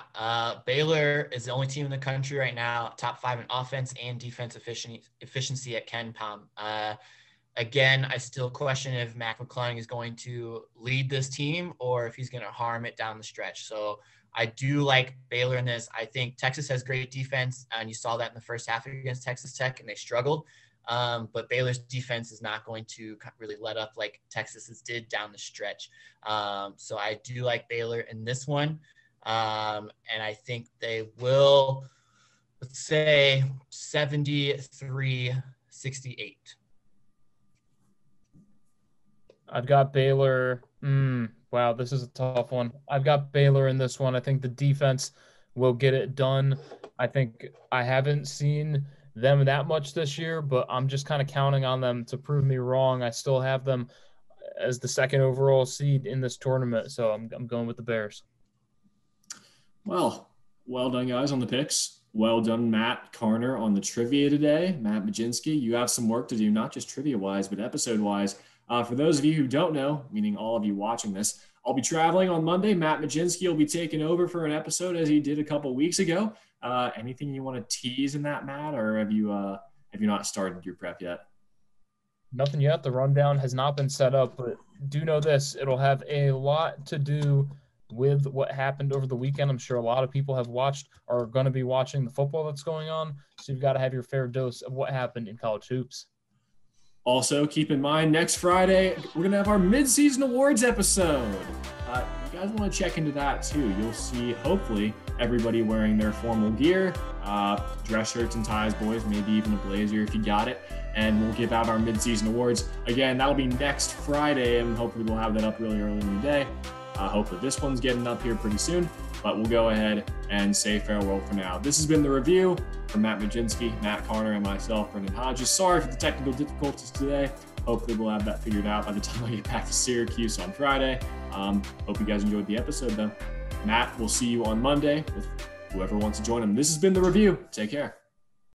Baylor is the only team in the country right now, top 5 in offense and defense efficiency at KenPom. Again, I still question if Mac McClung is going to lead this team or if he's going to harm it down the stretch. So I do like Baylor in this. I think Texas has great defense, and you saw that in the first half against Texas Tech, and they struggled. But Baylor's defense is not going to really let up like Texas's did down the stretch. So I do like Baylor in this one. And I think they will let's say 73-68. I've got Baylor. Wow, this is a tough one. I've got Baylor in this one. I think the defense will get it done. I think I haven't seen them that much this year, but I'm just kind of counting on them to prove me wrong. I still have them as the second overall seed in this tournament, so I'm going with the Bears. Well done, guys, on the picks. Well done, Matt Carner, on the trivia today. Matt Majinski, you have some work to do, not just trivia-wise, but episode-wise. For those of you who don't know, meaning all of you watching this, I'll be traveling on Monday. Matt Majinski will be taking over for an episode as he did a couple weeks ago. Anything you want to tease in that, Matt, or have you not started your prep yet? Nothing yet. The rundown has not been set up, but do know this. It'll have a lot to do with what happened over the weekend. I'm sure a lot of people have watched or are going to be watching the football that's going on, so you've got to have your fair dose of what happened in college hoops. Also, keep in mind, next Friday, we're going to have our mid-season awards episode. You guys want to check into that, too. You'll see, hopefully, everybody wearing their formal gear, dress shirts and ties, boys, maybe even a blazer if you got it. And we'll give out our mid-season awards. Again, that'll be next Friday, and hopefully we'll have that up really early in the day. Hopefully this one's getting up here pretty soon, but we'll go ahead and say farewell for now. This has been the review from Matt Majinski, Matt Carner, and myself, Brendan Hodges. Sorry for the technical difficulties today. Hopefully we'll have that figured out by the time I get back to Syracuse on Friday. Hope you guys enjoyed the episode, though. Matt, we'll see you on Monday with whoever wants to join him. This has been the review. Take care.